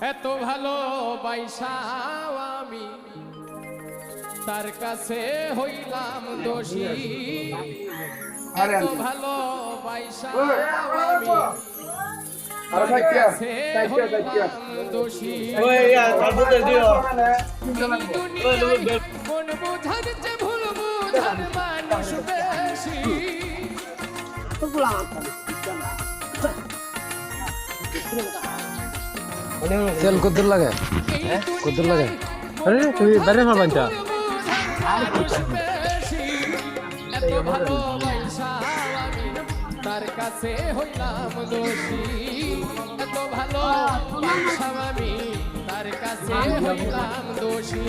এত ভালো বাইসাও আমি তার কাছে হইলাম দোষী এত ভালো বাইসাও আমি তার কাছে হইলাম দোষী মন বোঝার চেয়ে ভুল বোঝার মানুষ বেশি তেল কদ্দুর লাগে কদ্দুর লাগে আরে তুমি বাইরে মা বাঞ্চা এত ভালো আমি তার কাছে হইলাম দোষী এত ভালো আমি তার কাছে হইলাম দোষী